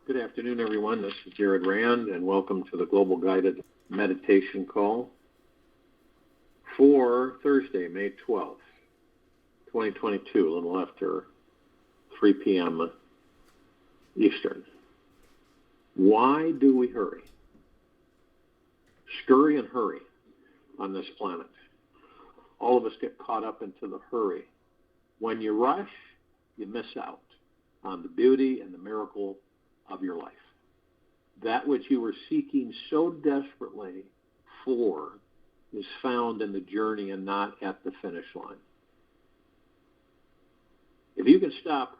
Good afternoon, everyone. This is Jared Rand, and welcome to the Global Guided Meditation Call for Thursday, May 12th, 2022, a little after 3 p.m. Eastern. Why do we hurry? Scurry and hurry on this planet. All of us get caught up into the hurry. When you rush, you miss out on the beauty and the miracle of your life. That which you were seeking so desperately for is found in the journey and not at the finish line. If you can stop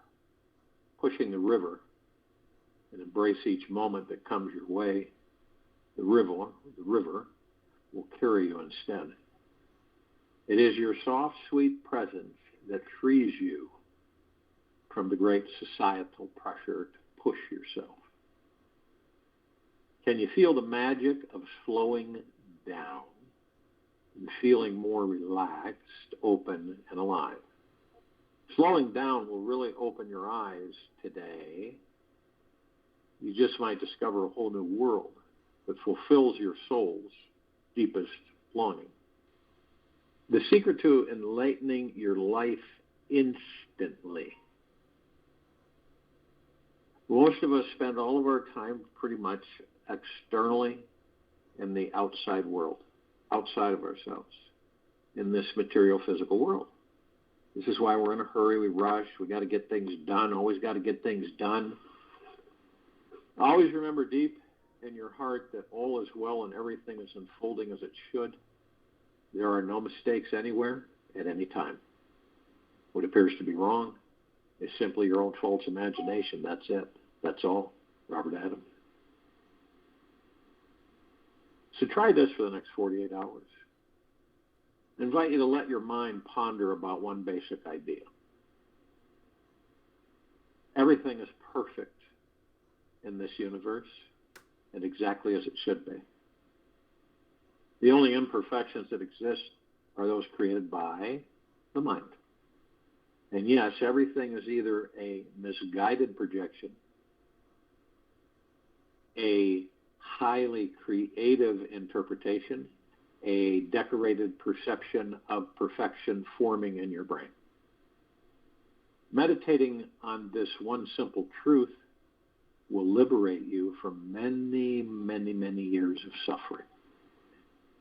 pushing the river and embrace each moment that comes your way, the river will carry you instead. It is your soft, sweet presence that frees you from the great societal pressure to push yourself. Can you feel the magic of slowing down and feeling more relaxed, open, and alive? Slowing down will really open your eyes today. You just might discover a whole new world that fulfills your soul's deepest longing. The secret to enlightening your life instantly. Most of us spend all of our time pretty much externally in the outside world, outside of ourselves, in this material physical world. This is why we're in a hurry, we rush, we got to get things done, always got to get things done. Always remember deep in your heart that all is well and everything is unfolding as it should. There are no mistakes anywhere at any time. What appears to be wrong is simply your own false imagination. That's it. That's all. Robert Adam. So try this for the next 48 hours. I invite you to let your mind ponder about one basic idea. Everything is perfect in this universe and exactly as it should be. The only imperfections that exist are those created by the mind. And yes, everything is either a misguided projection, a highly creative interpretation, a decorated perception of perfection forming in your brain. Meditating on this one simple truth will liberate you from many, many, many years of suffering.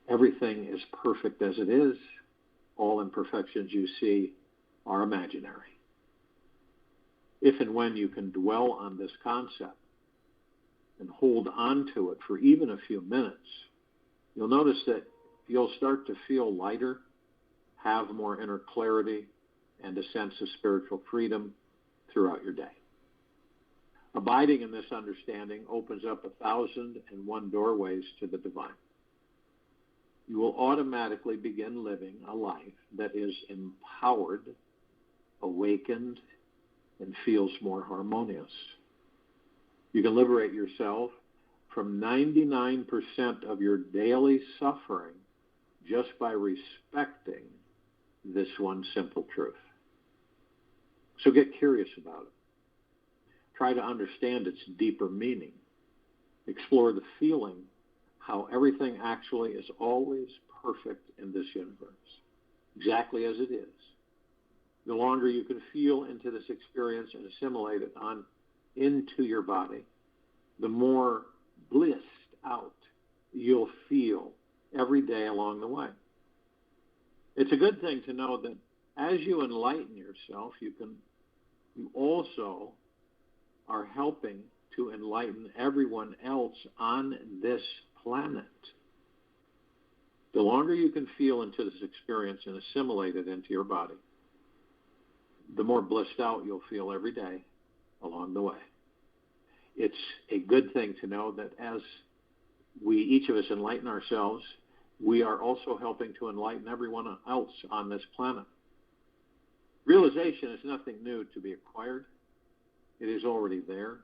Everything is perfect as it is. All imperfections you see are imaginary. If and when you can dwell on this concept and hold on to it for even a few minutes, you'll notice that you'll start to feel lighter, have more inner clarity, and a sense of spiritual freedom throughout your day. Abiding in this understanding opens up 1,001 doorways to the divine. You will automatically begin living a life that is empowered, awakened, and feels more harmonious. You can liberate yourself from 99% of your daily suffering just by respecting this one simple truth. So get curious about it. Try to understand its deeper meaning. Explore the feeling how everything actually is always perfect in this universe, exactly as it is. The longer you can feel into this experience and assimilate it into your body, the more blissed out you'll feel every day along the way. It's a good thing to know that as you enlighten yourself, you also are helping to enlighten everyone else on this planet. The longer you can feel into this experience and assimilate it into your body, the more blissed out you'll feel every day along the way. It's a good thing to know that as each of us enlighten ourselves, we are also helping to enlighten everyone else on this planet. Realization is nothing new to be acquired. It is already there,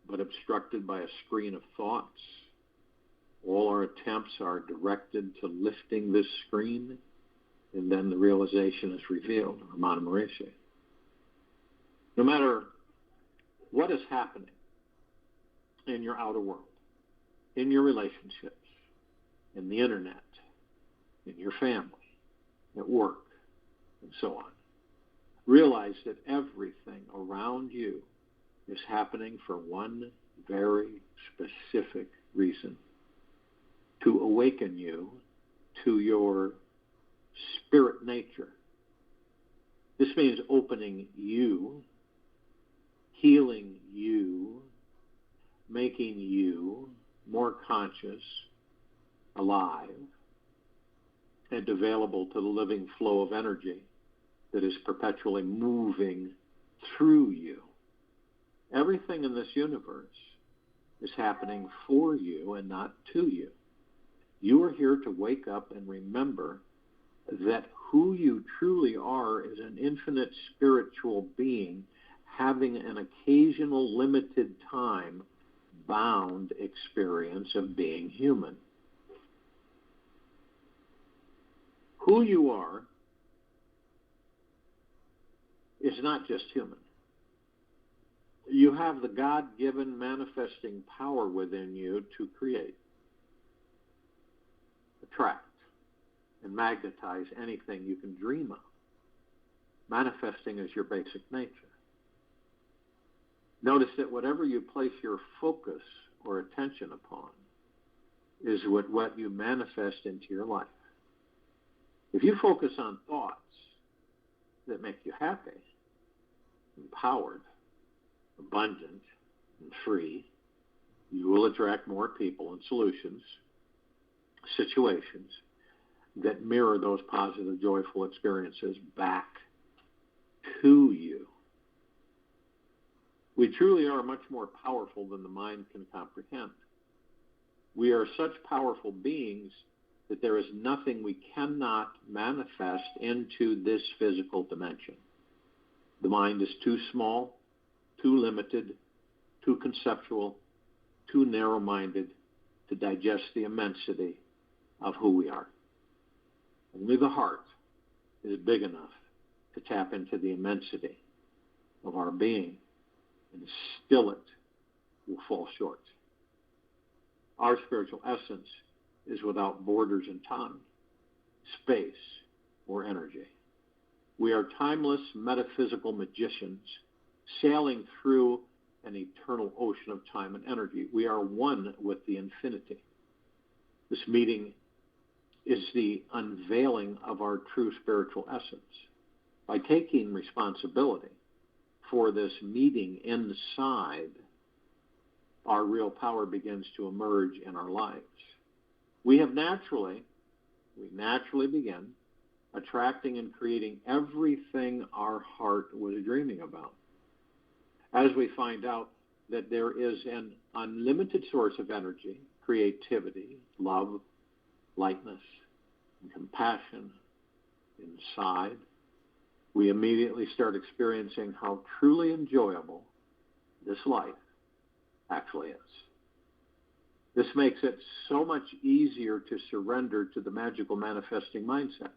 but obstructed by a screen of thoughts. All our attempts are directed to lifting this screen, and then the realization is revealed, Ramana Maharishi. No matter what is happening, in your outer world, in your relationships, in the internet, in your family, at work, and so on. Realize that everything around you is happening for one very specific reason: to awaken you to your spirit nature. This means opening you, healing you, making you more conscious, alive, and available to the living flow of energy that is perpetually moving through you. Everything in this universe is happening for you and not to you. You are here to wake up and remember that who you truly are is an infinite spiritual being having an occasional limited time bound experience of being human. Who you are is not just human. You have the God-given manifesting power within you to create, attract, and magnetize anything you can dream of. Manifesting is your basic nature. Notice that whatever you place your focus or attention upon is what you manifest into your life. If you focus on thoughts that make you happy, empowered, abundant, and free, you will attract more people and solutions, situations that mirror those positive, joyful experiences back to you. We truly are much more powerful than the mind can comprehend. We are such powerful beings that there is nothing we cannot manifest into this physical dimension. The mind is too small, too limited, too conceptual, too narrow-minded to digest the immensity of who we are. Only the heart is big enough to tap into the immensity of our being, and still it will fall short. Our spiritual essence is without borders in time, space, or energy. We are timeless metaphysical magicians sailing through an eternal ocean of time and energy. We are one with the infinity. This meeting is the unveiling of our true spiritual essence. By taking responsibility for this meeting inside, our real power begins to emerge in our lives. We naturally begin attracting and creating everything our heart was dreaming about. As we find out that there is an unlimited source of energy, creativity, love, lightness, and compassion inside, we immediately start experiencing how truly enjoyable this life actually is. This makes it so much easier to surrender to the magical manifesting mindset.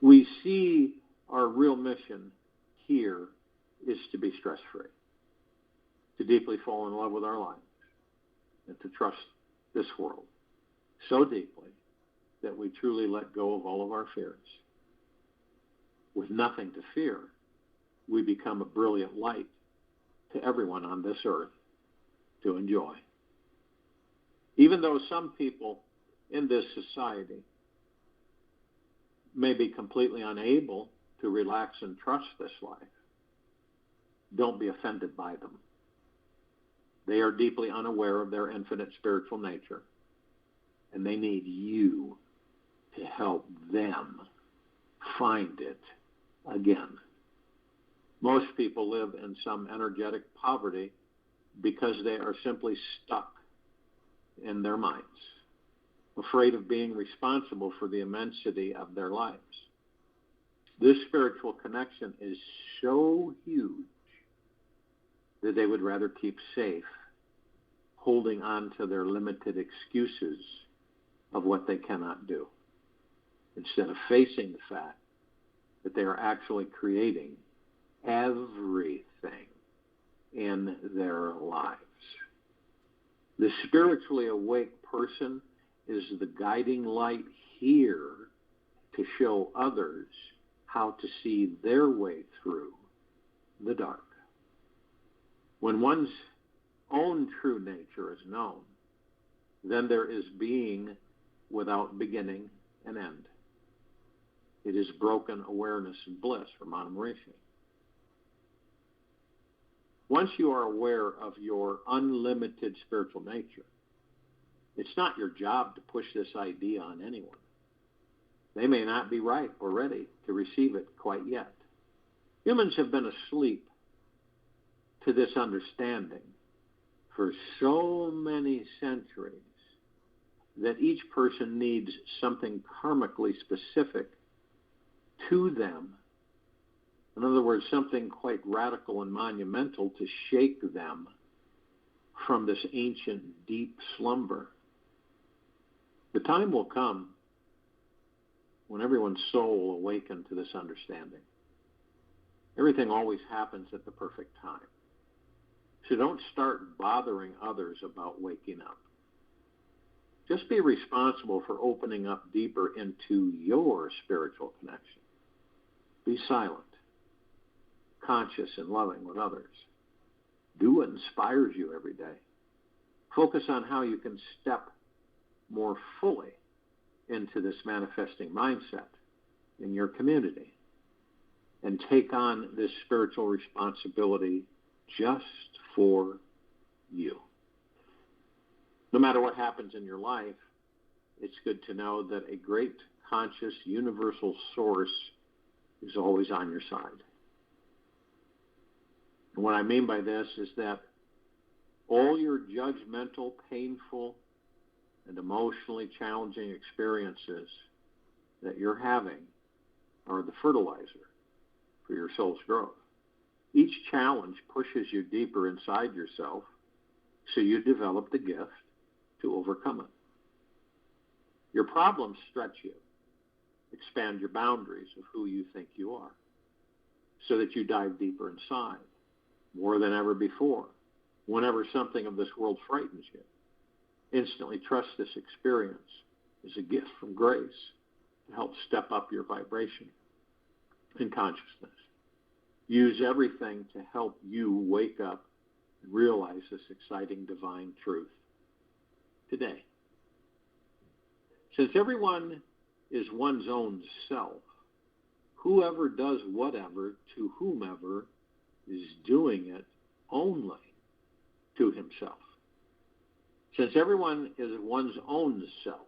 We see our real mission here is to be stress-free, to deeply fall in love with our lives, and to trust this world so deeply that we truly let go of all of our fears. With nothing to fear, we become a brilliant light to everyone on this earth to enjoy. Even though some people in this society may be completely unable to relax and trust this life, don't be offended by them. They are deeply unaware of their infinite spiritual nature, and they need you to help them find it again. Most people live in some energetic poverty because they are simply stuck in their minds, afraid of being responsible for the immensity of their lives. This spiritual connection is so huge that they would rather keep safe, holding on to their limited excuses of what they cannot do, instead of facing the fact that they are actually creating everything in their lives. The spiritually awake person is the guiding light here to show others how to see their way through the dark. When one's own true nature is known, then there is being without beginning and end. It is broken awareness and bliss for Maharishi. Once you are aware of your unlimited spiritual nature, it's not your job to push this idea on anyone. They may not be ripe or ready to receive it quite yet. Humans have been asleep to this understanding for so many centuries that each person needs something karmically specific to them. In other words, something quite radical and monumental to shake them from this ancient, deep slumber. The time will come when everyone's soul will awaken to this understanding. Everything always happens at the perfect time. So don't start bothering others about waking up. Just be responsible for opening up deeper into your spiritual connection. Be silent, conscious and loving with others. Do what inspires you every day. Focus on how you can step more fully into this manifesting mindset in your community and take on this spiritual responsibility just for you. No matter what happens in your life, it's good to know that a great conscious universal source is always on your side. And what I mean by this is that all your judgmental, painful, and emotionally challenging experiences that you're having are the fertilizer for your soul's growth. Each challenge pushes you deeper inside yourself, so you develop the gift to overcome it. Your problems stretch you, expand your boundaries of who you think you are, so that you dive deeper inside, more than ever before. Whenever something of this world frightens you, instantly trust this experience as a gift from grace to help step up your vibration and consciousness. Use everything to help you wake up and realize this exciting divine truth today. Since everyone is one's own self, whoever does whatever to whomever is doing it only to himself. Since everyone is one's own self,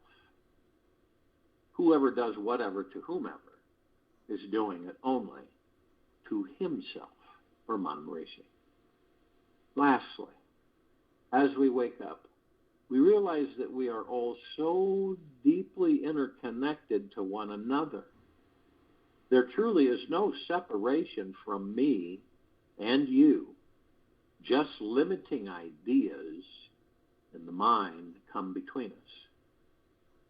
whoever does whatever to whomever is doing it only to himself, or Maharishi. Lastly, as we wake up, we realize that we are all so deeply interconnected to one another. There truly is no separation from me and you. Just limiting ideas in the mind come between us.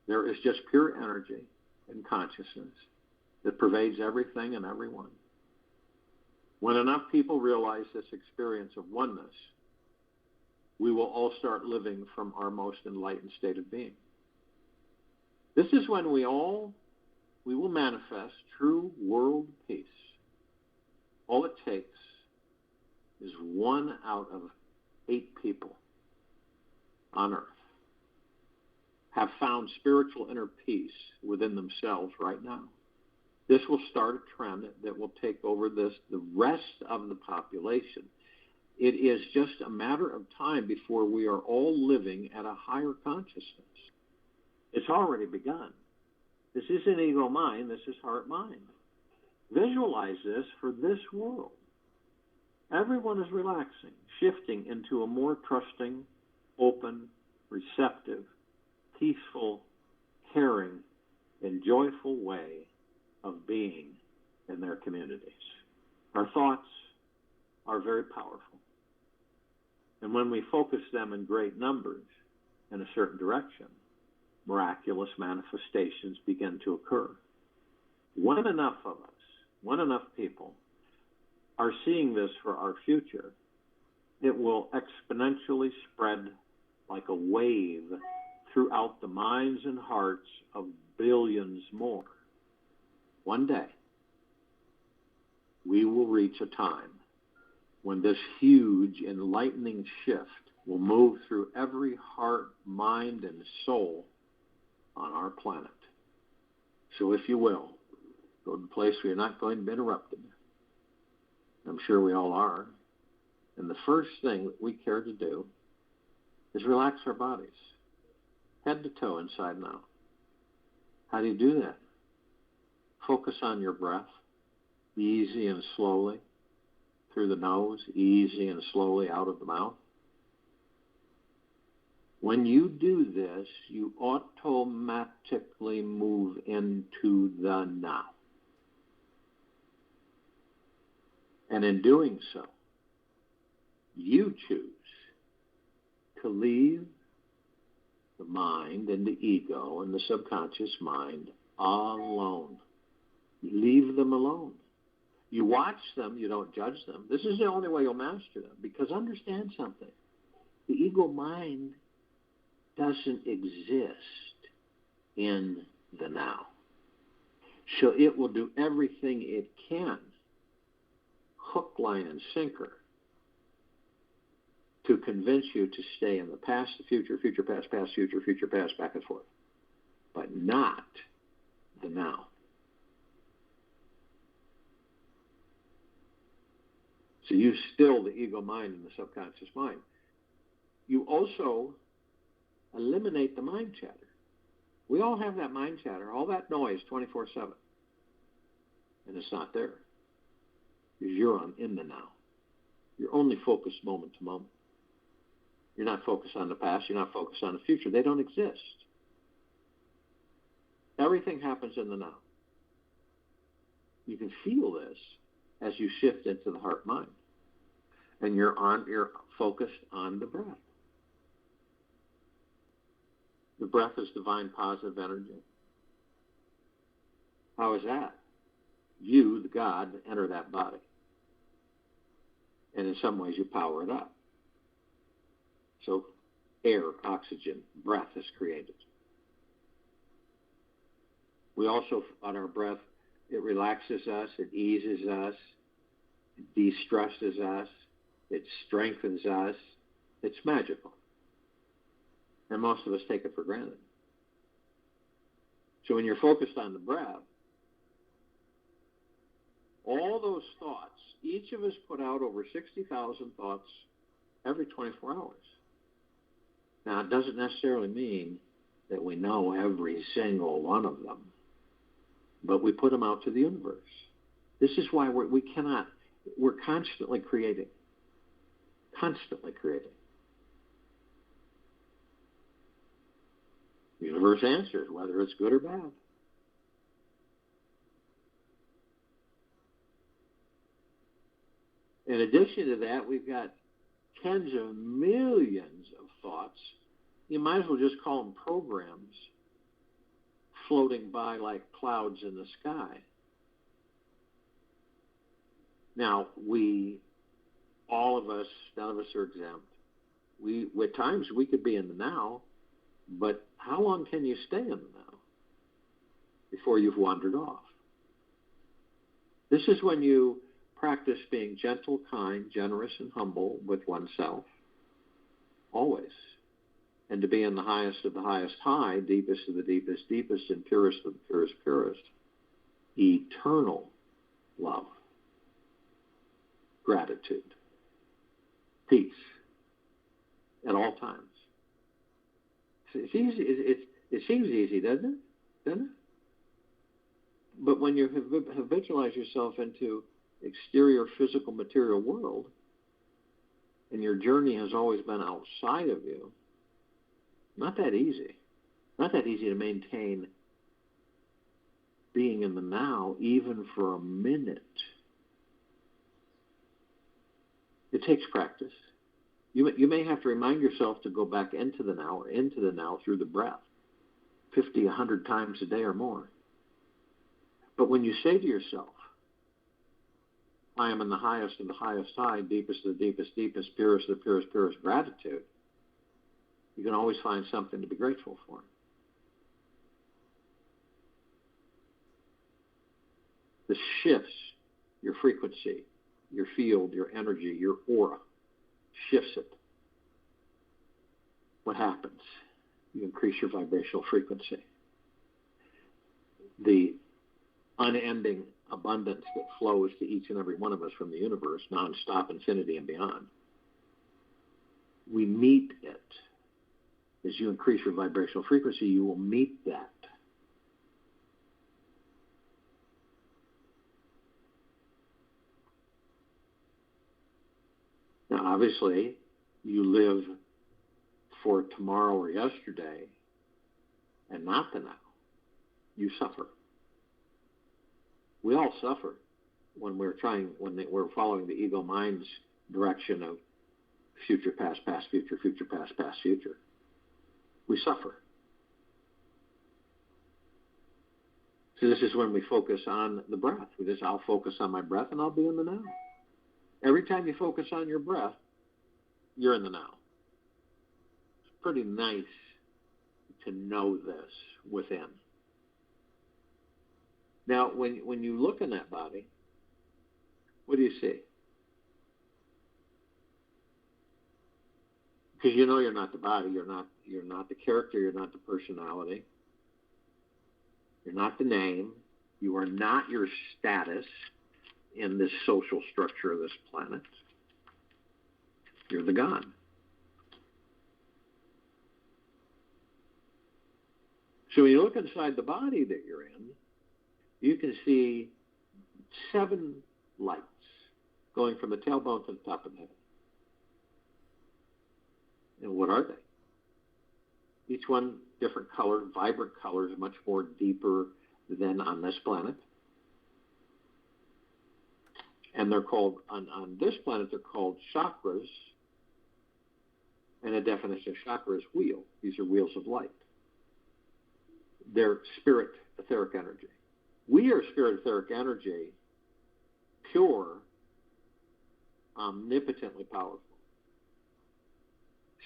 There is just pure energy and consciousness that pervades everything and everyone. When enough people realize this experience of oneness, we will all start living from our most enlightened state of being. This is when we will manifest true world peace. All it takes is 1 out of 8 people on earth have found spiritual inner peace within themselves right now. This will start a trend that will take over the rest of the population. It is just a matter of time before we are all living at a higher consciousness. It's already begun. This isn't ego mind, this is heart mind. Visualize this for this world. Everyone is relaxing, shifting into a more trusting, open, receptive, peaceful, caring, and joyful way of being in their communities. Our thoughts are very powerful. And when we focus them in great numbers in a certain direction, miraculous manifestations begin to occur. When enough of us, when enough people are seeing this for our future, it will exponentially spread like a wave throughout the minds and hearts of billions more. One day, we will reach a time when this huge, enlightening shift will move through every heart, mind, and soul on our planet. So if you will, go to a place where you're not going to be interrupted. I'm sure we all are. And the first thing that we care to do is relax our bodies, head to toe, inside and out. How do you do that? Focus on your breath, easy and slowly, through the nose, easy and slowly out of the mouth. When you do this, you automatically move into the now. And in doing so, you choose to leave the mind and the ego and the subconscious mind alone. Leave them alone. You watch them, you don't judge them. This is the only way you'll master them. Because understand something. The ego mind doesn't exist in the now. So it will do everything it can, hook, line, and sinker, to convince you to stay in the past, the future, future, past, future, past, back and forth. But not the now. So you still the ego mind and the subconscious mind. You also eliminate the mind chatter. We all have that mind chatter, all that noise 24/7. And it's not there. Because you're in the now. You're only focused moment to moment. You're not focused on the past. You're not focused on the future. They don't exist. Everything happens in the now. You can feel this as you shift into the heart mind. And you're focused on the breath. The breath is divine positive energy. How is that? You, the God, enter that body. And in some ways you power it up. So air, oxygen, breath is created. We also, on our breath, it relaxes us, it eases us, it de-stresses us, it strengthens us. It's magical. And most of us take it for granted. So when you're focused on the breath, all those thoughts, each of us put out over 60,000 thoughts every 24 hours. Now, it doesn't necessarily mean that we know every single one of them, but we put them out to the universe. This is why we're constantly creating. Constantly creating. The universe answers, whether it's good or bad. In addition to that, we've got tens of millions of thoughts. You might as well just call them programs floating by like clouds in the sky. Now, all of us, none of us are exempt. At times we could be in the now, but how long can you stay in the now before you've wandered off? This is when you practice being gentle, kind, generous, and humble with oneself, always. And to be in the highest of the highest high, deepest of the deepest, deepest, and purest of the purest, purest. Eternal love, gratitude, peace, at all times. It's easy. It seems easy, doesn't it? Doesn't it? But when you habitualize yourself into exterior physical material world, and your journey has always been outside of you, not that easy. Not that easy to maintain being in the now, even for a minute. It takes practice. You may have to remind yourself to go back into the now through the breath 50, 100 times a day or more. But when you say to yourself, I am in the highest of the highest high, deepest of the deepest, deepest, purest of the purest, purest gratitude, You can always find something to be grateful for. This shifts your frequency, your field, your energy, your aura. Shifts it. What happens? You increase your vibrational frequency. The unending abundance that flows to each and every one of us from the universe, non-stop, infinity, and beyond. We meet it. As you increase your vibrational frequency, you will meet that. Now, obviously, you live for tomorrow or yesterday and not the now. You suffer. We all suffer when we're following the ego mind's direction of future, past, future, future, past, future. We suffer. So this is when we focus on the breath. I'll focus on my breath and I'll be in the now. Every time you focus on your breath, you're in the now. It's pretty nice to know this within. Now, when you look in that body, what do you see? Because you know you're not the body, you're not the character, you're not the personality, you're not the name, you are not your status in this social structure of this planet. You're the God. So when you look inside the body that you're in, you can see 7 lights going from the tailbone to the top of the head. And what are they? Each one different color, vibrant colors, much more deeper than on this planet. And they're called, on this planet, they're called chakras. And the definition of chakra is wheel. These are wheels of light. They're spirit etheric energy. We are spirit etheric energy, pure, omnipotently powerful.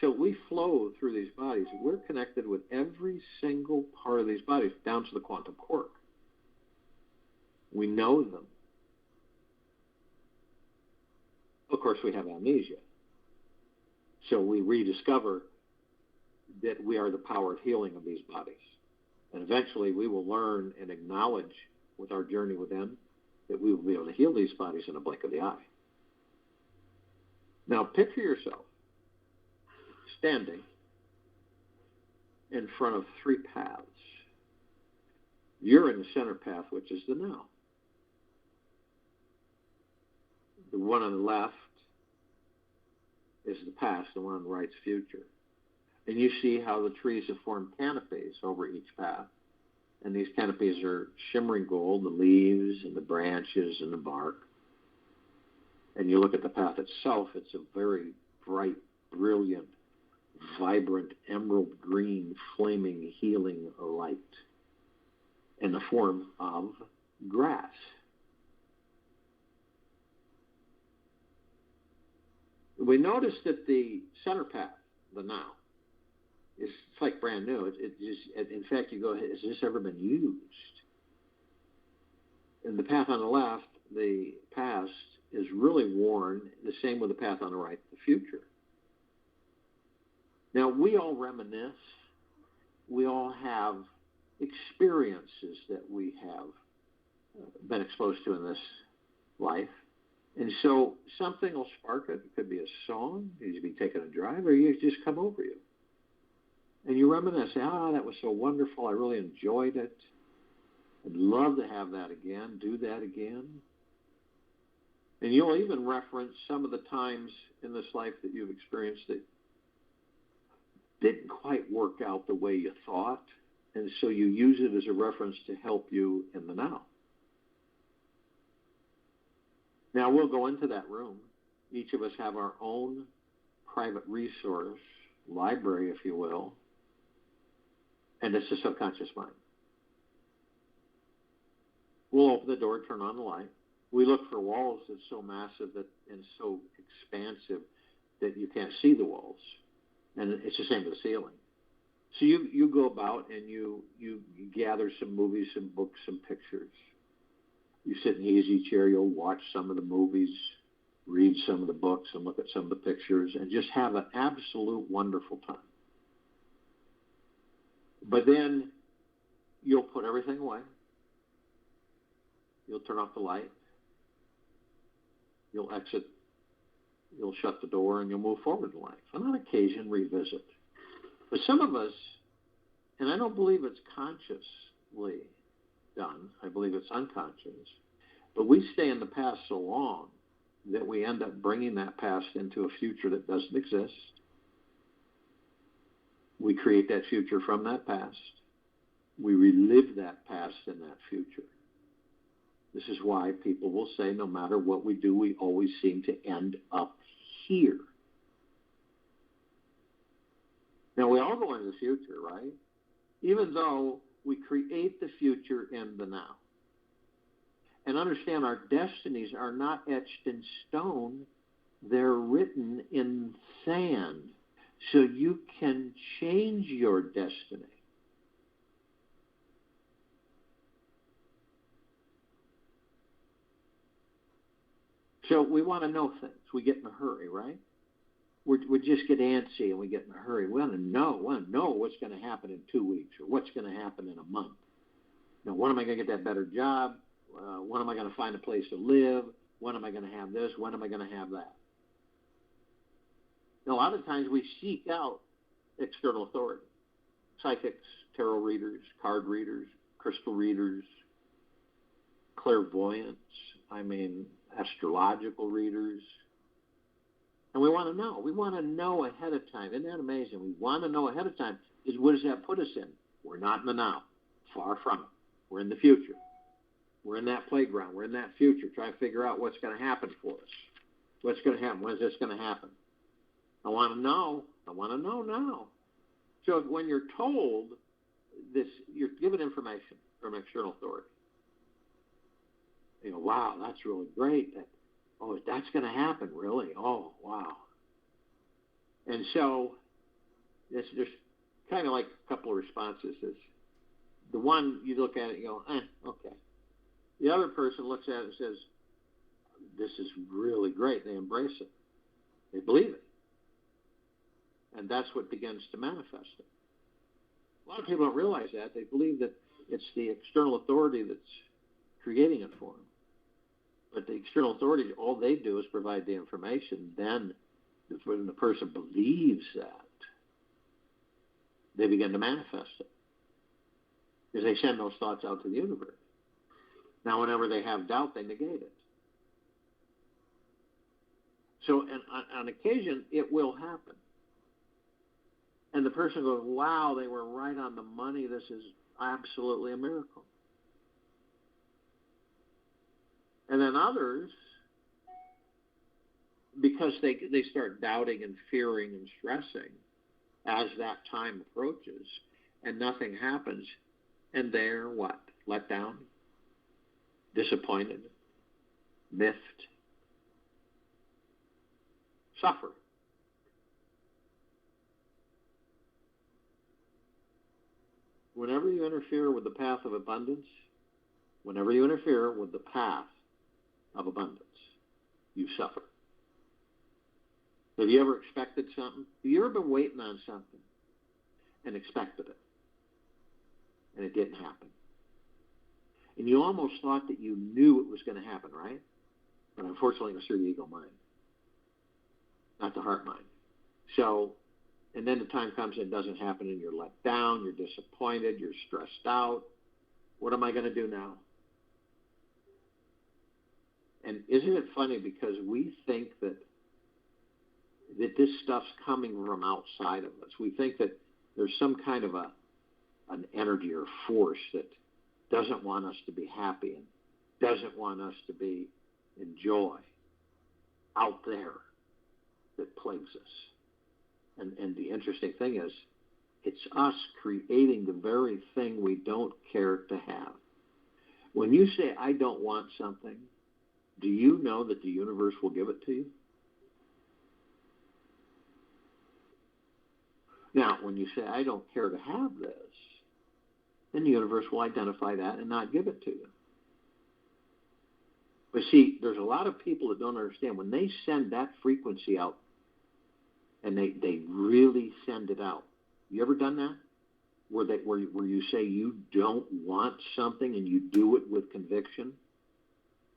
So we flow through these bodies. We're connected with every single part of these bodies, down to the quantum quark. We know them. Of course, we have amnesia. So we rediscover that we are the power of healing of these bodies. And eventually we will learn and acknowledge with our journey with them that we will be able to heal these bodies in a blink of the eye. Now picture yourself standing in front of 3 paths. You're in the center path, which is the now. The one on the left is the past, the one on the right is future. And you see how the trees have formed canopies over each path. And these canopies are shimmering gold, the leaves and the branches and the bark. And you look at the path itself, it's a very bright, brilliant, vibrant, emerald green, flaming, healing light in the form of grass. We notice that the center path, the now, it's like brand new. In fact, you go, has this ever been used? And the path on the left, the past, is really worn, the same with the path on the right, the future. Now, we all reminisce. We all have experiences that we have been exposed to in this life. And so something will spark it. It could be a song, you could be taking a drive, or you just come over you. And you reminisce, that was so wonderful, I really enjoyed it. I'd love to have that again, do that again. And you'll even reference some of the times in this life that you've experienced that didn't quite work out the way you thought. And so you use it as a reference to help you in the now. Now we'll go into that room. Each of us have our own private resource, library, if you will. And it's the subconscious mind. We'll open the door, turn on the light. We look for walls that's so massive and so expansive that you can't see the walls. And it's the same with the ceiling. So you go about and you gather some movies, some books, some pictures. You sit in the easy chair, you'll watch some of the movies, read some of the books, and look at some of the pictures, and just have an absolute wonderful time. But then you'll put everything away. You'll turn off the light. You'll exit. You'll shut the door, and you'll move forward in life. And on occasion, revisit. But some of us, and I don't believe it's consciously done, I believe it's unconscious, but we stay in the past so long that we end up bringing that past into a future that doesn't exist. We create that future from that past. We relive that past in that future. This is why people will say no matter what we do, we always seem to end up here. Now, we all go into the future, right? Even though we create the future in the now. And understand our destinies are not etched in stone. They're written in sand. So you can change your destiny. So we want to know things. We get in a hurry, right? We just get antsy and we get in a hurry. We want to know what's going to happen in 2 weeks or what's going to happen in a month. Now, when am I going to get that better job? When am I going to find a place to live? When am I going to have this? When am I going to have that? Now, a lot of times we seek out external authority. Psychics, tarot readers, card readers, crystal readers, clairvoyants, astrological readers. And we want to know. We want to know ahead of time. Isn't that amazing? We want to know ahead of time. What does that put us in? We're not in the now. Far from it. We're in the future. We're in that playground. We're in that future trying to figure out what's going to happen for us. What's going to happen? When is this going to happen? I want to know. I want to know now. So when you're told this, you're given information from external authority. You go, wow, that's really great. That's going to happen, really? Oh, wow. And so there's kind of like a couple of responses. The one, you look at it and go, okay. The other person looks at it and says, this is really great. They embrace it. They believe it. And that's what begins to manifest it. A lot of people don't realize that. They believe that it's the external authority that's creating it for them. But the external authority, all they do is provide the information. Then when the person believes that, they begin to manifest it. Because they send those thoughts out to the universe. Now, whenever they have doubt, they negate it. So on occasion, it will happen. And the person goes, wow, they were right on the money. This is absolutely a miracle. And then others, because they start doubting and fearing and stressing as that time approaches and nothing happens, and they're what? Let down, disappointed, miffed, suffer. Whenever you interfere with the path of abundance, you suffer. Have you ever expected something? Have you ever been waiting on something and expected it, and it didn't happen? And you almost thought that you knew it was going to happen, right? But unfortunately, it was through the ego mind, not the heart mind. So, and then the time comes and it doesn't happen, and you're let down, you're disappointed, you're stressed out. What am I going to do now? And isn't it funny, because we think that this stuff's coming from outside of us. We think that there's some kind of an energy or force that doesn't want us to be happy and doesn't want us to be in joy out there that plagues us. And the interesting thing is, it's us creating the very thing we don't care to have. When you say, I don't want something, do you know that the universe will give it to you? Now, when you say, I don't care to have this, then the universe will identify that and not give it to you. But see, there's a lot of people that don't understand. When they send that frequency out, and they really send it out. You ever done that? Where you say you don't want something and you do it with conviction?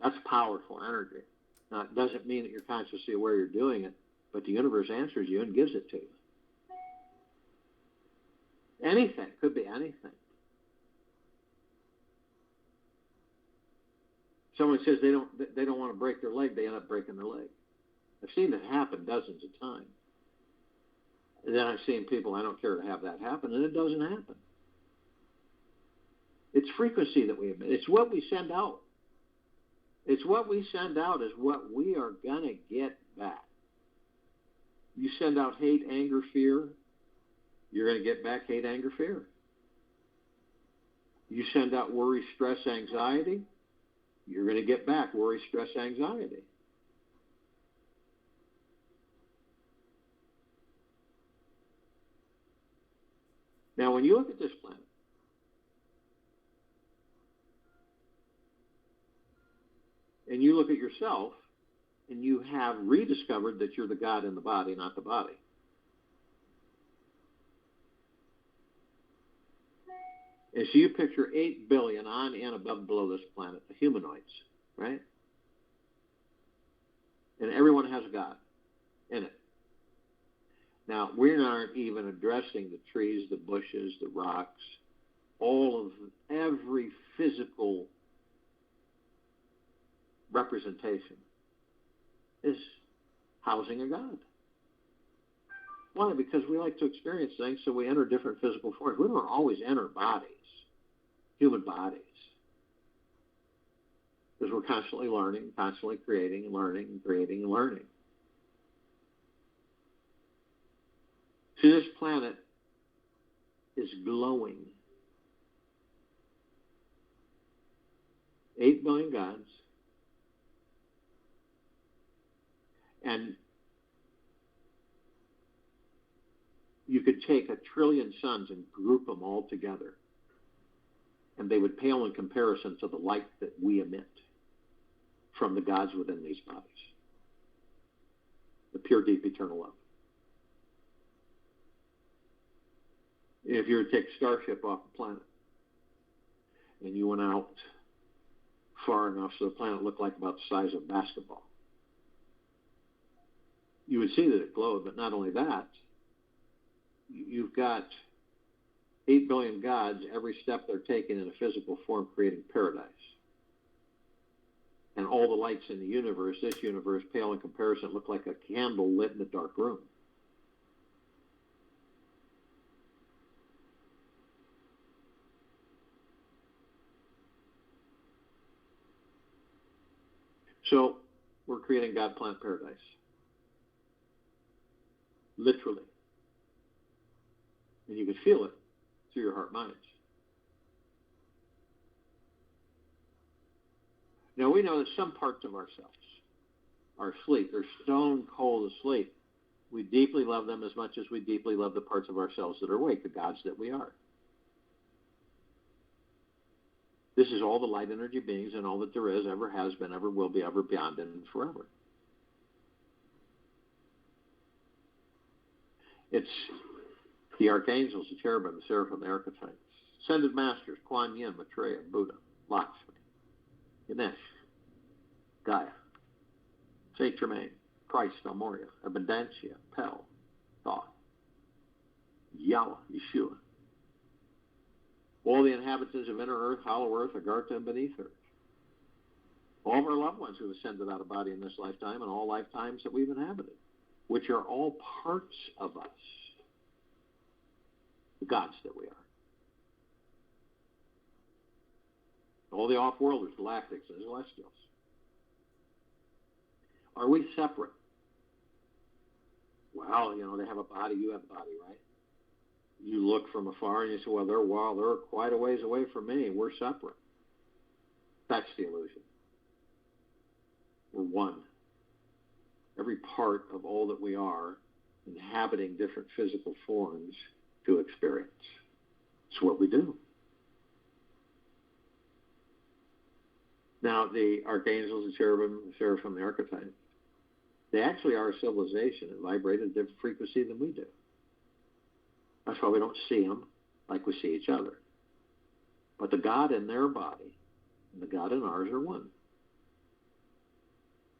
That's powerful energy. Now, it doesn't mean that you're consciously aware you're doing it, but the universe answers you and gives it to you. Anything. Could be anything. Someone says they don't want to break their leg, they end up breaking their leg. I've seen it happen dozens of times. And then I've seen people, I don't care to have that happen, and it doesn't happen. It's frequency that we emit. It's what we send out. It's what we send out is what we are going to get back. You send out hate, anger, fear, you're going to get back hate, anger, fear. You send out worry, stress, anxiety, you're going to get back worry, stress, anxiety. Now, when you look at this planet, and you look at yourself, and you have rediscovered that you're the God in the body, not the body. And so you picture 8 billion on and above and below this planet, the humanoids, right? And everyone has a God in it. Now, we aren't even addressing the trees, the bushes, the rocks, every physical representation is housing a God. Why? Because we like to experience things, so we enter different physical forms. We don't always enter bodies, human bodies, because we're constantly learning, constantly creating, learning, and creating, and learning. See, this planet is glowing. 8 billion gods. And you could take 1 trillion suns and group them all together, and they would pale in comparison to the light that we emit from the gods within these bodies. The pure, deep, eternal love. If you were to take a starship off the planet and you went out far enough so the planet looked like about the size of a basketball, you would see that it glowed. But not only that, you've got 8 billion gods, every step they're taking in a physical form, creating paradise. And all the lights in the universe, this universe, pale in comparison, look like a candle lit in a dark room. So we're creating God Planet Paradise. Literally. And you can feel it through your heart minds. Now we know that some parts of ourselves are asleep. They're stone cold asleep. We deeply love them as much as we deeply love the parts of ourselves that are awake, the gods that we are. This is all the light energy beings and all that there is, ever has been, ever will be, ever beyond, and forever. It's the archangels, the cherubim, the seraphim, the archetypes, ascended masters, Kuan Yin, Maitreya, Buddha, Lakshmi, Ganesh, Gaia, Saint Germain, Christ, El Moria, Abundancia, Pel, Thoth, Yahweh, Yeshua, all the inhabitants of inner earth, hollow earth, Agartha, and beneath earth. All of our loved ones who have ascended out of body in this lifetime and all lifetimes that we've inhabited, which are all parts of us, the gods that we are. All the off-worlders, galactics, and celestials. Are we separate? Well, they have a body, you have a body, right? You look from afar and you say, well, they're quite a ways away from me. We're separate. That's the illusion. We're one. Every part of all that we are inhabiting different physical forms to experience. It's what we do. Now, the archangels, the cherubim, the seraphim, the archetypes, they actually are a civilization that vibrate at a different frequency than we do. That's why we don't see them like we see each other. But the God in their body and the God in ours are one.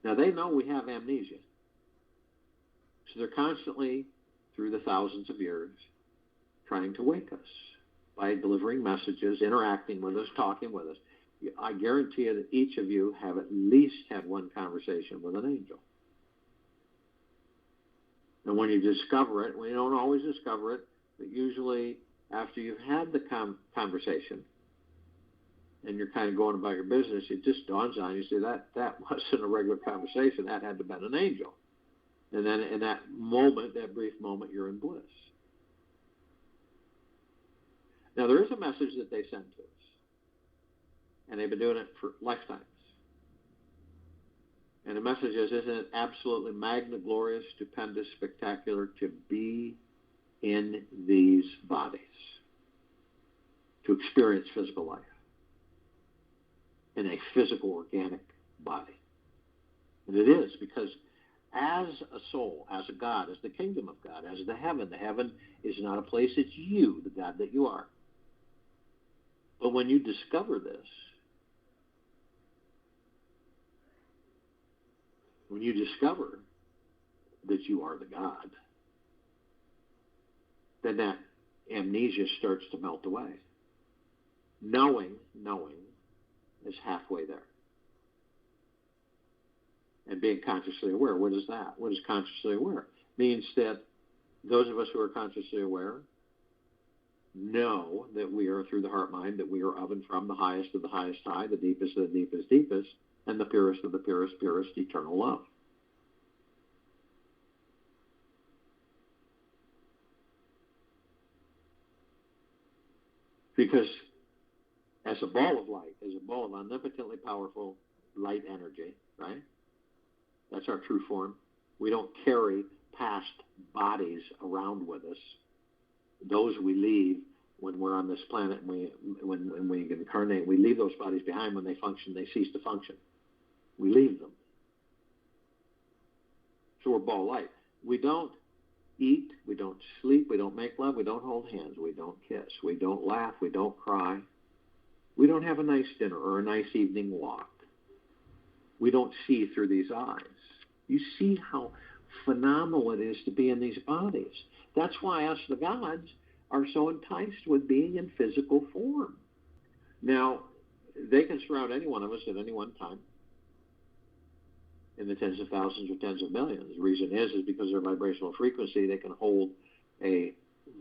Now, they know we have amnesia. So they're constantly, through the thousands of years, trying to wake us by delivering messages, interacting with us, talking with us. I guarantee you that each of you have at least had one conversation with an angel. And when you discover it, we don't always discover it, but usually after you've had the conversation and you're kind of going about your business, it just dawns on you, see, that wasn't a regular conversation. That had to have been an angel. And then in that moment, that brief moment, you're in bliss. Now, there is a message that they send to us. And they've been doing it for lifetimes. And the message is, isn't it absolutely magna, glorious, stupendous, spectacular to be in these bodies, to experience physical life in a physical, organic body? And it is, because as a soul, as a God, as the kingdom of God, as the heaven is not a place, it's you, the God that you are. But when you discover this, when you discover that you are the God, then that amnesia starts to melt away. Knowing is halfway there. And being consciously aware, what is that? What is consciously aware? It means that those of us who are consciously aware know that we are, through the heart mind, that we are of and from the highest of the highest high, the deepest of the deepest deepest, and the purest of the purest purest eternal love. Because as a ball of light, as a ball of omnipotently powerful light energy, right? That's our true form. We don't carry past bodies around with us. Those we leave when we're on this planet, and when we incarnate, we leave those bodies behind. When they function, they cease to function. We leave them. So we're ball light. We don't eat, we don't sleep, we don't make love, we don't hold hands, we don't kiss, we don't laugh, we don't cry. We don't have a nice dinner or a nice evening walk. We don't see through these eyes. You see how phenomenal it is to be in these bodies. That's why us, the gods, are so enticed with being in physical form. Now, they can surround any one of us at any one time in the tens of thousands or tens of millions. The reason is because their vibrational frequency, they can hold a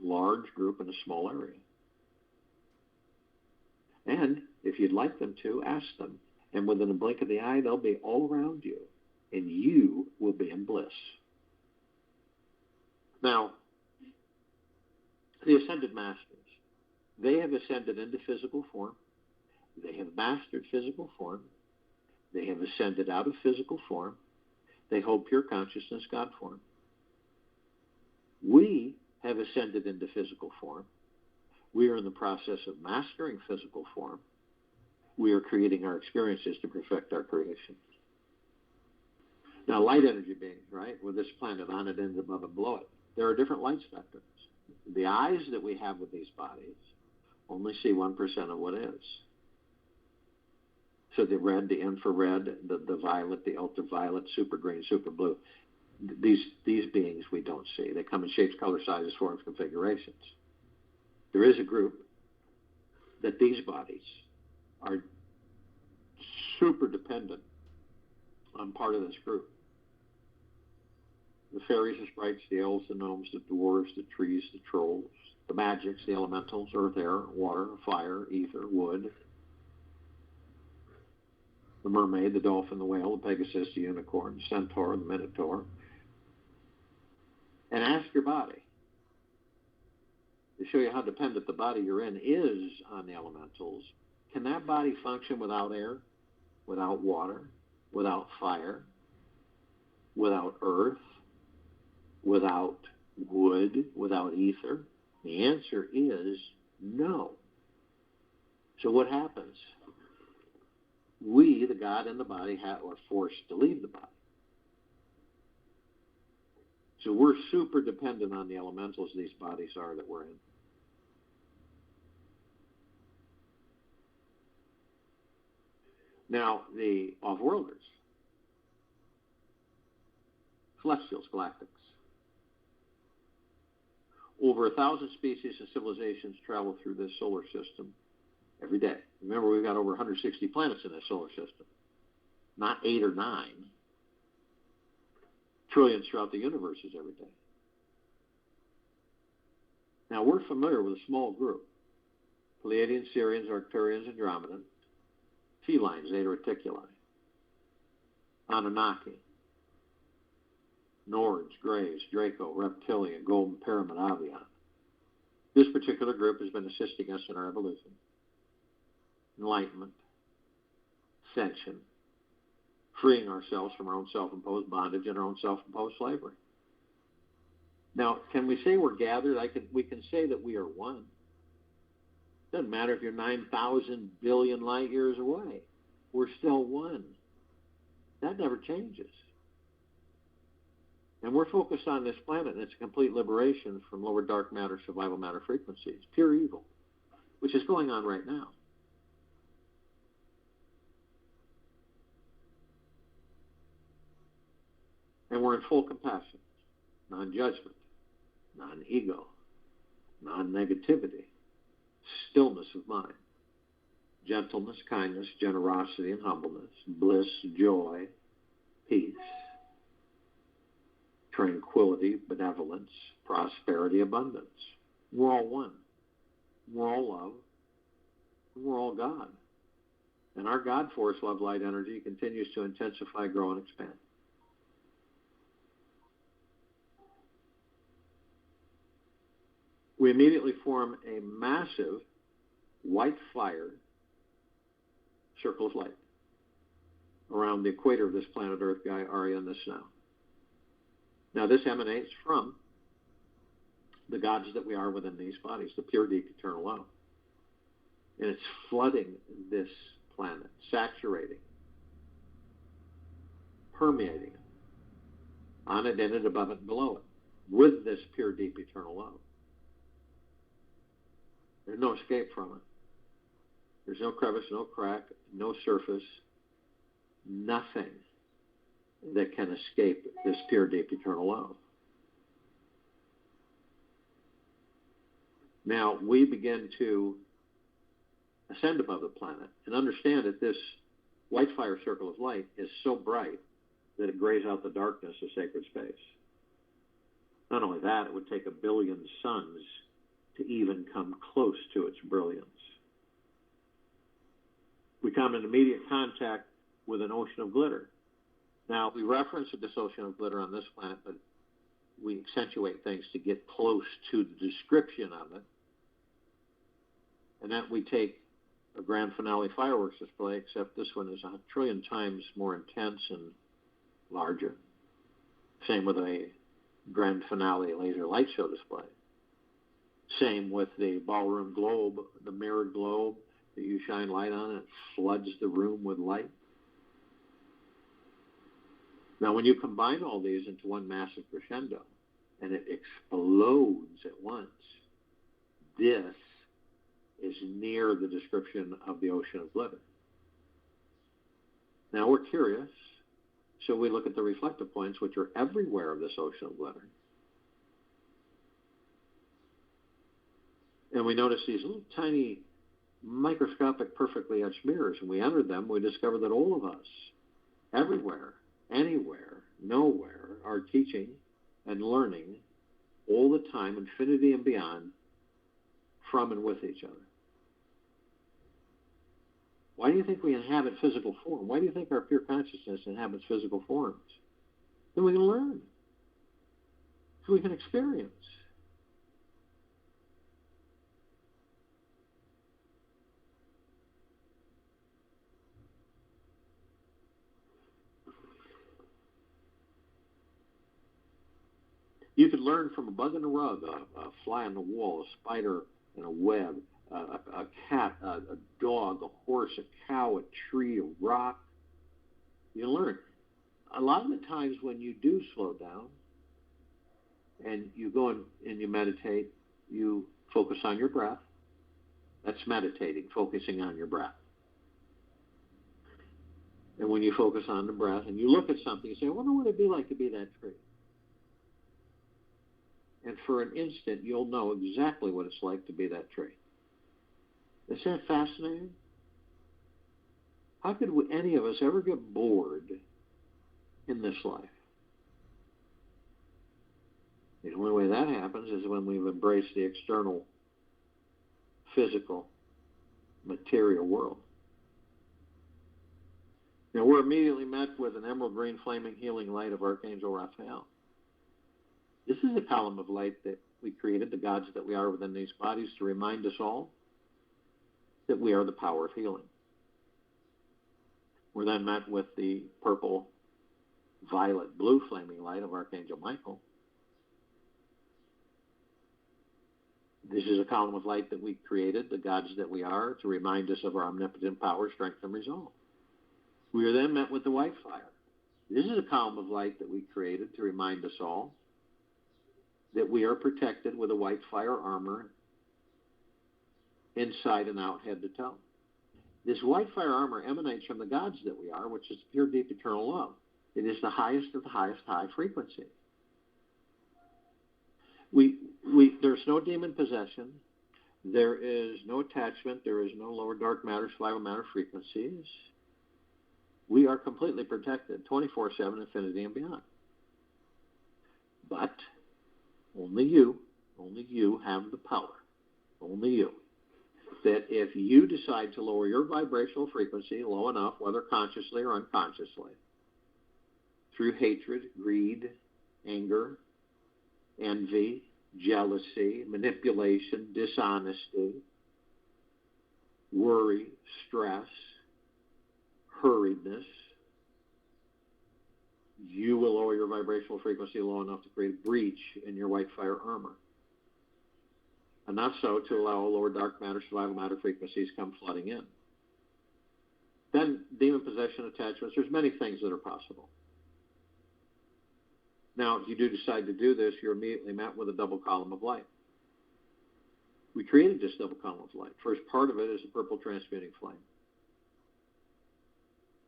large group in a small area. And if you'd like them to, ask them. And within a blink of the eye, they'll be all around you. And you will be in bliss. Now, the Ascended Masters, they have ascended into physical form. They have mastered physical form. They have ascended out of physical form. They hold pure consciousness, God form. We have ascended into physical form. We are in the process of mastering physical form. We are creating our experiences to perfect our creation. Now, light energy beings, right, with this planet on it, ends above and below it, there are different light spectrums. The eyes that we have with these bodies only see 1% of what is. So the red, the infrared, the violet, the ultraviolet, super green, super blue, these beings we don't see. They come in shapes, colors, sizes, forms, configurations. There is a group that these bodies are super dependent on part of this group. The fairies, the sprites, the elves, the gnomes, the dwarves, the trees, the trolls, the magics, the elementals, earth, air, water, fire, ether, wood, the mermaid, the dolphin, the whale, the pegasus, the unicorn, the centaur, the minotaur. And ask your body to show you how dependent the body you're in is on the elementals. Can that body function without air, without water, without fire, without earth, without wood without ether? The answer is no. So what happens? We, the God and the body, are forced to leave the body. So we're super dependent on the elementals these bodies are that we're in. Now, the off-worlders, celestials, galactics. Over 1,000 species and civilizations travel through this solar system every day. Remember, we've got over 160 planets in this solar system, not 8 or 9. Trillions throughout the universes every day. Now, we're familiar with a small group: Pleiadians, Sirians, Arcturians, Andromedans, felines, Zeta Reticuli, Anunnaki, Nords, Greys, Draco, Reptilian, Golden Pyramid, Avian. This particular group has been assisting us in our evolution, enlightenment, ascension, freeing ourselves from our own self-imposed bondage and our own self-imposed slavery. Now, can we say we're gathered? We can say that we are one. Doesn't matter if you're 9,000 billion light years away. We're still one. That never changes. And we're focused on this planet, and it's a complete liberation from lower dark matter, survival matter frequencies, pure evil, which is going on right now. And we're in full compassion, non-judgment, non-ego, non-negativity, stillness of mind, gentleness, kindness, generosity, and humbleness, bliss, joy, peace, tranquility, benevolence, prosperity, abundance. We're all one. We're all love. We're all God. And our God force, love, light, energy continues to intensify, grow, and expand. We immediately form a massive white fire circle of light around the equator of this planet Earth, Gaia, Arya, and the Snow. Now, this emanates from the gods that we are within these bodies, the pure, deep, eternal love. And it's flooding this planet, saturating, permeating it, on it, in it, above it, and below it, with this pure, deep, eternal love. There's no escape from it. There's no crevice, no crack, no surface, nothing that can escape this pure, deep, eternal love. Now, we begin to ascend above the planet and understand that this white fire circle of light is so bright that it grays out the darkness of sacred space. Not only that, it would take 1 billion suns to even come close to its brilliance. We come in immediate contact with an ocean of glitter. Now, we reference this ocean of glitter on this planet, but we accentuate things to get close to the description of it. And that we take a grand finale fireworks display, except this one is 1 trillion times more intense and larger. Same with a grand finale laser light show display. Same with the ballroom globe, the mirrored globe that you shine light on, and it floods the room with light. Now, when you combine all these into one massive crescendo, and it explodes at once, this is near the description of the ocean of glitter. Now, we're curious, so we look at the reflective points, which are everywhere of this ocean of glitter. And we notice these little tiny, microscopic, perfectly etched mirrors. And we entered them, we discovered that all of us, everywhere, anywhere, nowhere, are teaching and learning all the time, infinity and beyond, from and with each other. Why do you think we inhabit physical form? Why do you think our pure consciousness inhabits physical forms? Then we can learn. So we can experience. You could learn from a bug in a rug, a fly on the wall, a spider in a web, a cat, a dog, a horse, a cow, a tree, a rock. You learn. A lot of the times when you do slow down and you go and you meditate, you focus on your breath. That's meditating, focusing on your breath. And when you focus on the breath and you look at something, you say, I wonder what it'd be like to be that tree. And for an instant, you'll know exactly what it's like to be that tree. Isn't that fascinating? How could any of us ever get bored in this life? The only way that happens is when we've embraced the external, physical, material world. Now, we're immediately met with an emerald green flaming healing light of Archangel Raphael. This is a column of light that we created, the gods that we are within these bodies, to remind us all that we are the power of healing. We're then met with the purple, violet, blue flaming light of Archangel Michael. This is a column of light that we created, the gods that we are, to remind us of our omnipotent power, strength, and resolve. We are then met with the white fire. This is a column of light that we created to remind us all that we are protected with a white fire armor inside and out, head to toe. This white fire armor emanates from the gods that we are, which is pure, deep, eternal love. It is the highest of the highest high frequency. There's no demon possession. There is no attachment. There is no lower dark matter, survival matter frequencies. We are completely protected, 24/7, infinity and beyond. But only you have the power, only you, that if you decide to lower your vibrational frequency low enough, whether consciously or unconsciously, through hatred, greed, anger, envy, jealousy, manipulation, dishonesty, worry, stress, hurriedness, you will lower your vibrational frequency low enough to create a breach in your white fire armor. Enough so to allow lower dark matter, survival matter frequencies come flooding in. Then demon possession, attachments, there's many things that are possible. Now, if you do decide to do this, you're immediately met with a double column of light. We created this double column of light. First part of it is a purple transmuting flame.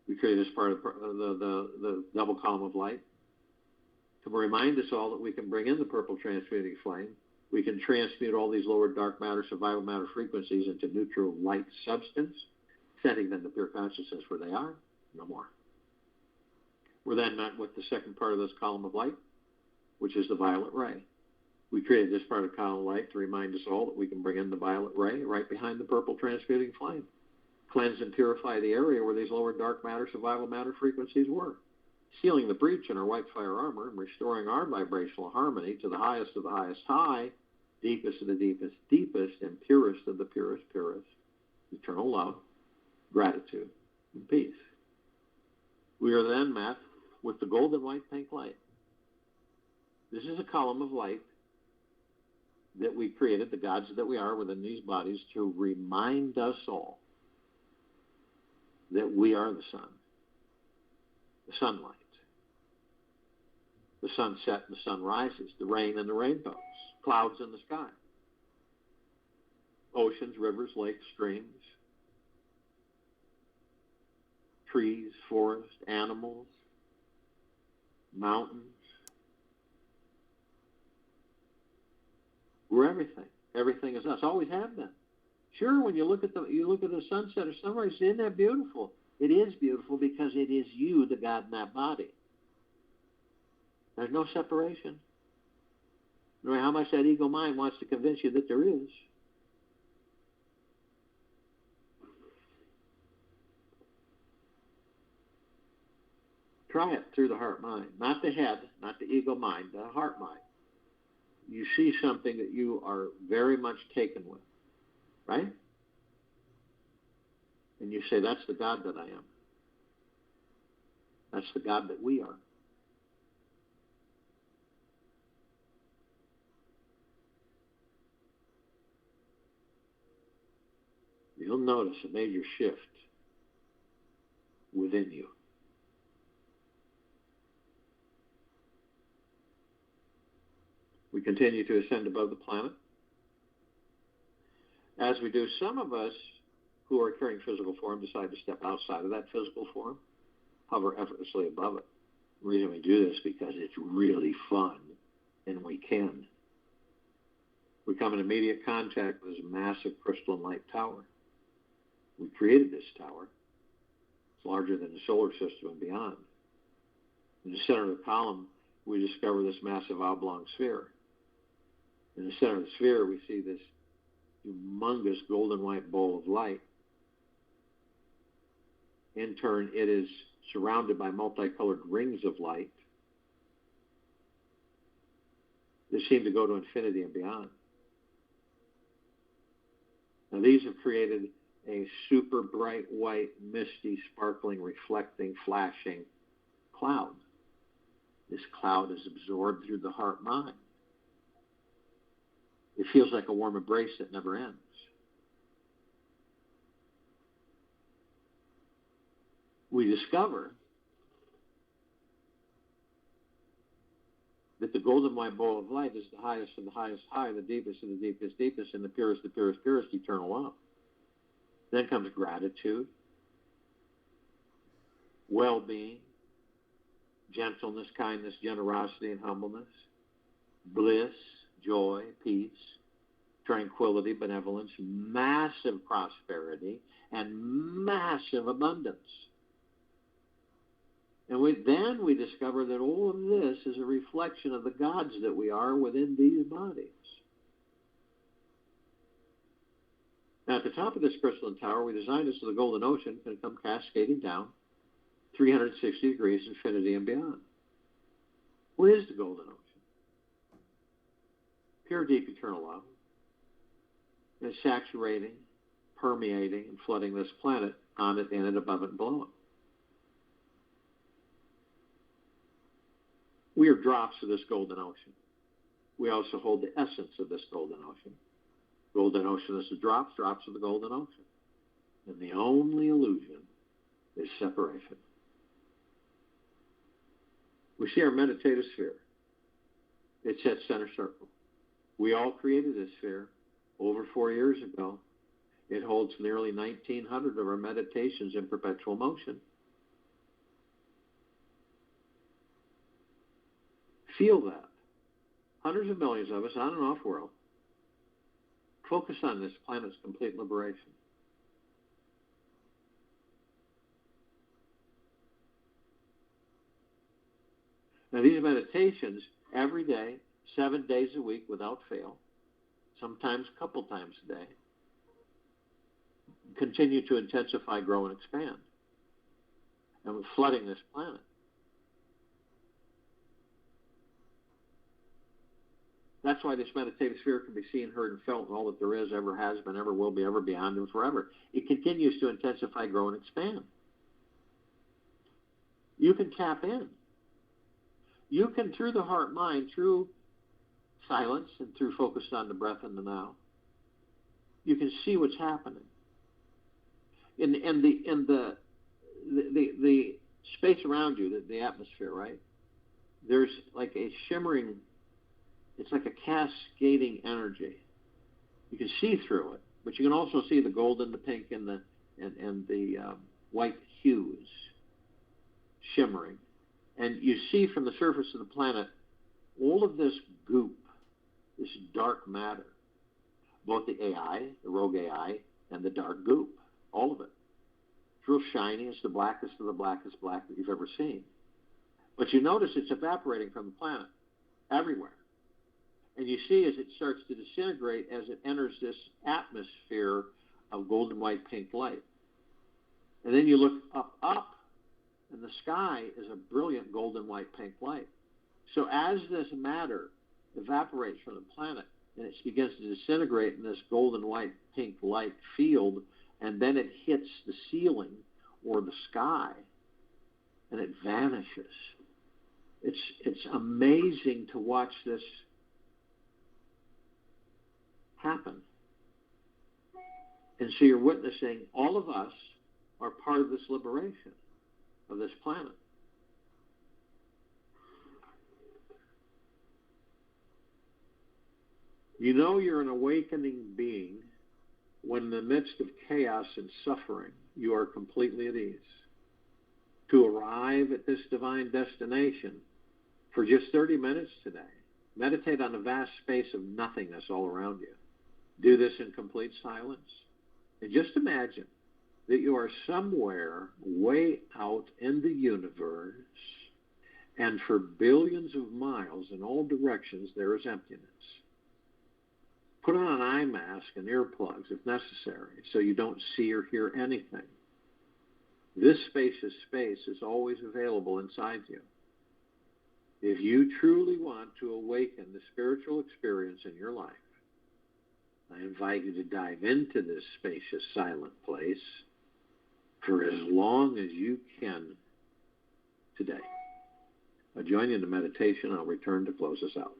We created this part of the double column of light to remind us all that we can bring in the purple transmuting flame. We can transmute all these lower dark matter, survival matter frequencies into neutral light substance, sending them to pure consciousness where they are, no more. We're then met with the second part of this column of light, which is the violet ray. We created this part of the column of light to remind us all that we can bring in the violet ray right behind the purple transmuting flame. Cleanse and purify the area where these lower dark matter, survival matter frequencies were, sealing the breach in our white fire armor and restoring our vibrational harmony to the highest of the highest high, deepest of the deepest, deepest, and purest of the purest, purest, eternal love, gratitude, and peace. We are then met with the golden white pink light. This is a column of light that we created, the gods that we are within these bodies, to remind us all that we are the sun, the sunlight, the sunset and the sun rises, the rain and the rainbows, clouds in the sky, oceans, rivers, lakes, streams, trees, forests, animals, mountains. We're everything. Everything is us. Always have been. Sure, when you look at the sunset or sunrise, isn't that beautiful? It is beautiful because it is you, the God in that body. There's no separation. No matter how much that ego mind wants to convince you that there is. Try it through the heart mind. Not the head, not the ego mind, the heart mind. You see something that you are very much taken with, right? And you say, that's the God that I am. That's the God that we are. you'll notice a major shift within you. We continue to ascend above the planet. As we do, some of us who are carrying physical form decide to step outside of that physical form, hover effortlessly above it. The reason we do this is because it's really fun, and we can. We come in immediate contact with this massive crystalline light tower. We created this tower. It's larger than the solar system and beyond. In the center of the column, we discover this massive oblong sphere. In the center of the sphere, we see this humongous golden white bowl of light. In turn, it is surrounded by multicolored rings of light that seem to go to infinity and beyond. Now, these have created a super bright, white, misty, sparkling, reflecting, flashing cloud. This cloud is absorbed through the heart-mind. It feels like a warm embrace that never ends. We discover that the golden white bowl of light is the highest of the highest high, the deepest of the deepest deepest, and the purest eternal love. Then comes gratitude, well-being, gentleness, kindness, generosity, and humbleness, bliss, joy, peace, tranquility, benevolence, massive prosperity, and massive abundance. And then we discover that all of this is a reflection of the gods that we are within these bodies. Now, at the top of this crystalline tower, we designed it so the golden ocean can come cascading down 360 degrees, infinity and beyond. What is the golden ocean? Pure, deep, eternal love. It's saturating, permeating, and flooding this planet, on it, in it, above it, and below it. We are drops of this golden ocean. We also hold the essence of this golden ocean. Golden ocean is the drops of the golden ocean. And the only illusion is separation. We see our meditative sphere. It's at center circle. We all created this sphere over 4 years ago. It holds nearly 1,900 of our meditations in perpetual motion. Feel that. Hundreds of millions of us on and off world. Focus on this planet's complete liberation. Now, these meditations, every day, 7 days a week without fail, sometimes a couple times a day, continue to intensify, grow, and expand. And we're flooding this planet. That's why this meditative sphere can be seen, heard, and felt, and all that there is, ever has been, ever will be, ever beyond, and forever. It continues to intensify, grow, and expand. You can tap in. You can, through the heart-mind, through silence, and through focus on the breath and the now, you can see what's happening. In the space around you, the atmosphere, right? There's like a shimmering. It's like a cascading energy. You can see through it, but you can also see the golden, the pink, and the white hues shimmering. And you see from the surface of the planet all of this goop, this dark matter, both the AI, the rogue AI, and the dark goop, all of it. It's real shiny. It's the blackest of the blackest black that you've ever seen. But you notice it's evaporating from the planet everywhere. And you see as it starts to disintegrate as it enters this atmosphere of golden white pink light. And then you look up, and the sky is a brilliant golden white pink light. So as this matter evaporates from the planet, and it begins to disintegrate in this golden white pink light field, and then it hits the ceiling or the sky, and it vanishes. It's amazing to watch this happen. And so you're witnessing all of us are part of this liberation of this planet. You know you're an awakening being when in the midst of chaos and suffering, you are completely at ease. To arrive at this divine destination for just 30 minutes today, meditate on a vast space of nothingness all around you. Do this in complete silence. And just imagine that you are somewhere way out in the universe, and for billions of miles in all directions there is emptiness. Put on an eye mask and earplugs if necessary so you don't see or hear anything. This spacious space is always available inside you. If you truly want to awaken the spiritual experience in your life, I invite you to dive into this spacious, silent place for as long as you can today. I'll join you in the meditation. I'll return to close us out.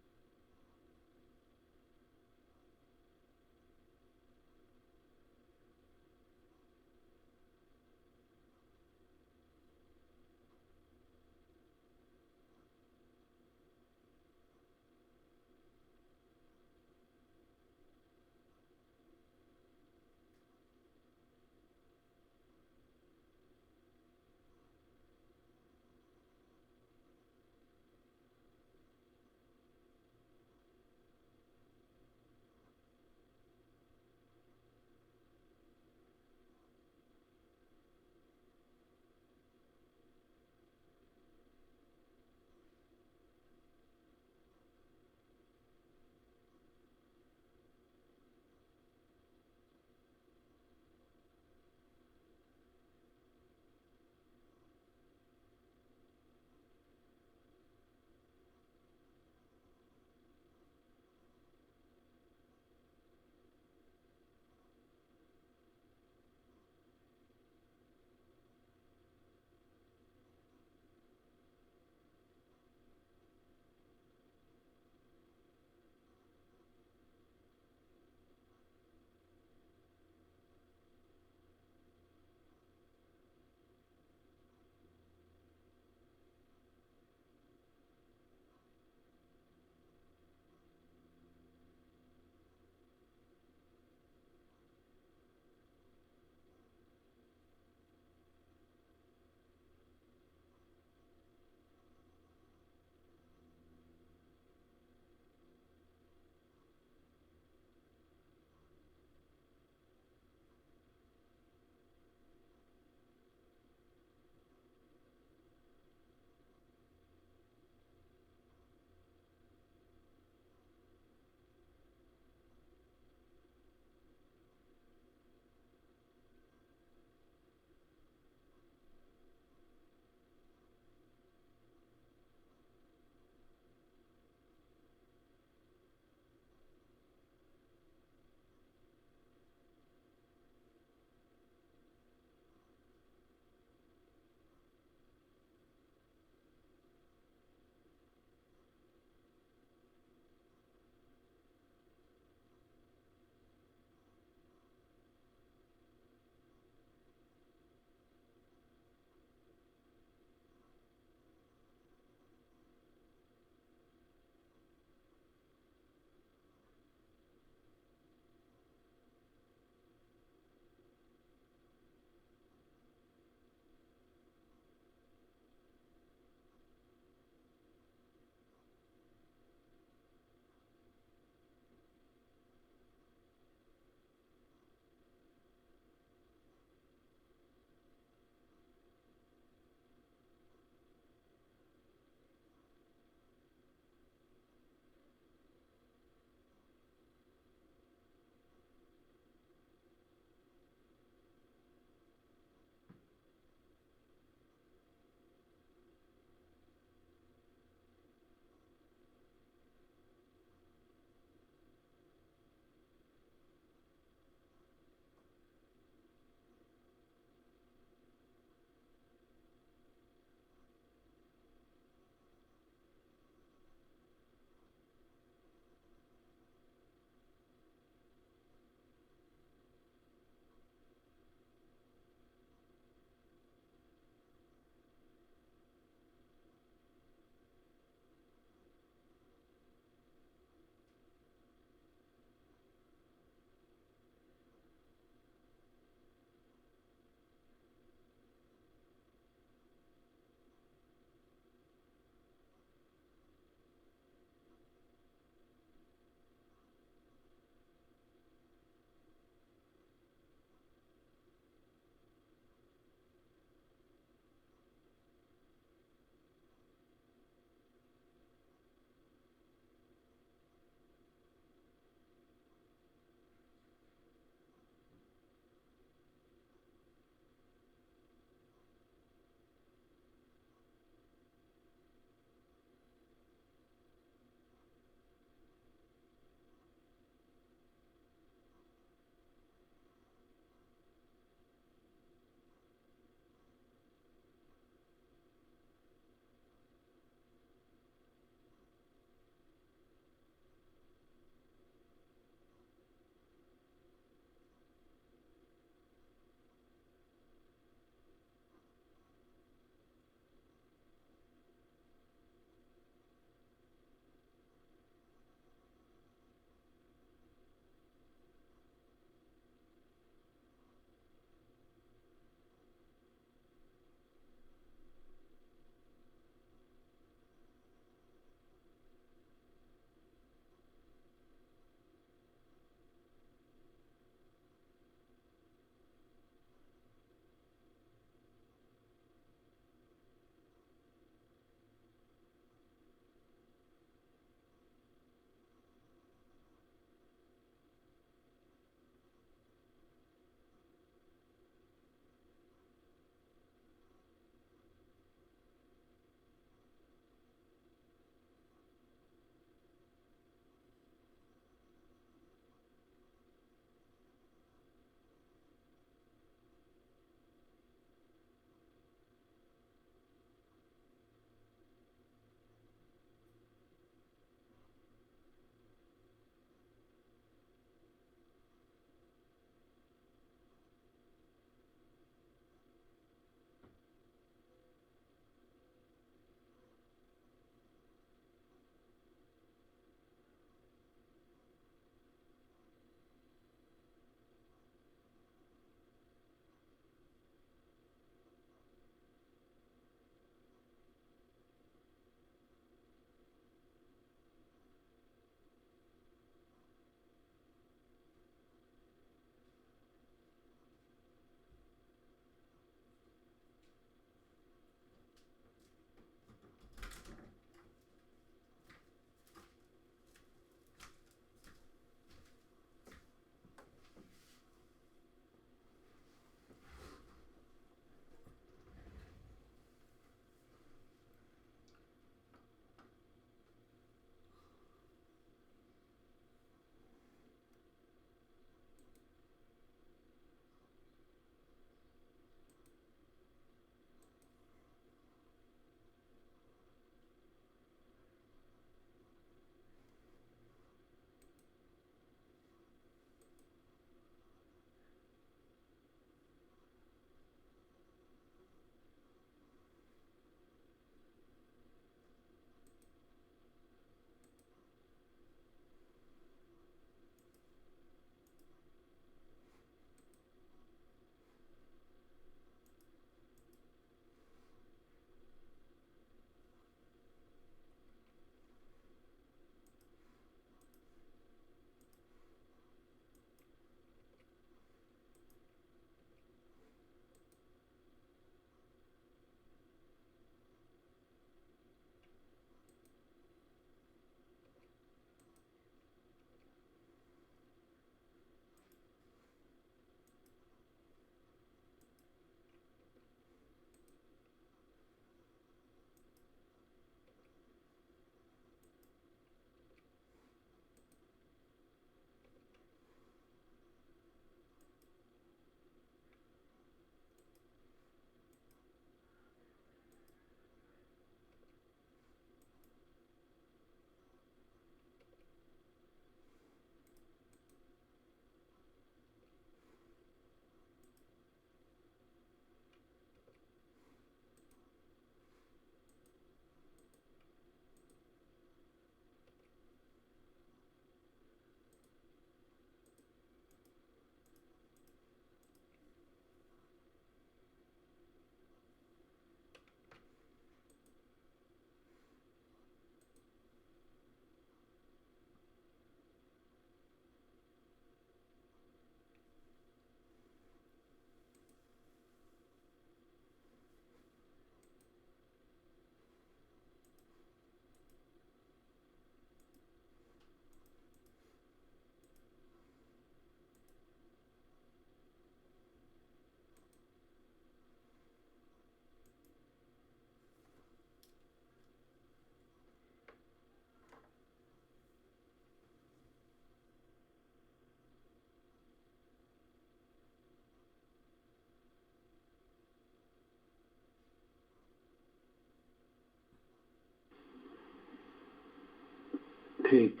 Take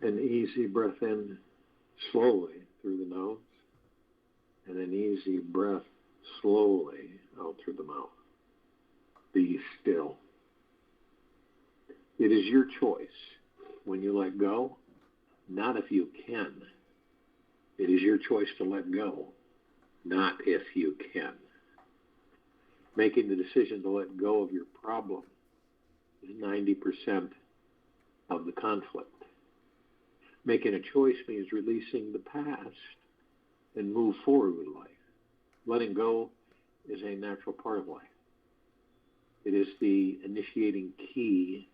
an easy breath in slowly through the nose and an easy breath slowly out through the mouth. Be still. It is your choice when you let go, not if you can. It is your choice to let go, not if you can. Making the decision to let go of your problem is 90% of the conflict. Making a choice means releasing the past and move forward with life. Letting go is a natural part of life. It is the initiating key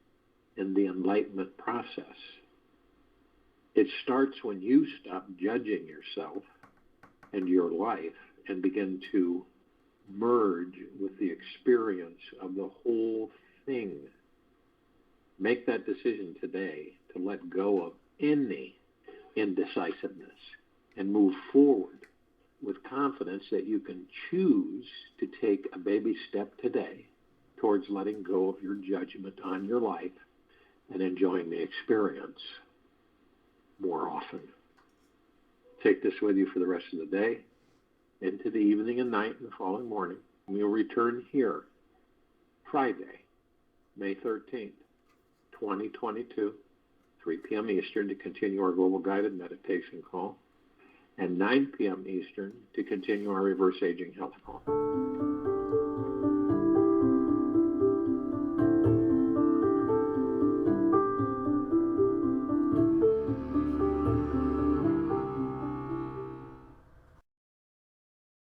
in the enlightenment process. It starts when you stop judging yourself and your life and begin to merge with the experience of the whole thing. Make that decision today to let go of any indecisiveness and move forward with confidence that you can choose to take a baby step today towards letting go of your judgment on your life and enjoying the experience more often. Take this with you for the rest of the day, into the evening and night and the following morning. We'll return here Friday, May 13th, 2022, 3 p.m. Eastern to continue our global guided meditation call, and 9 p.m. Eastern to continue our reverse aging health call.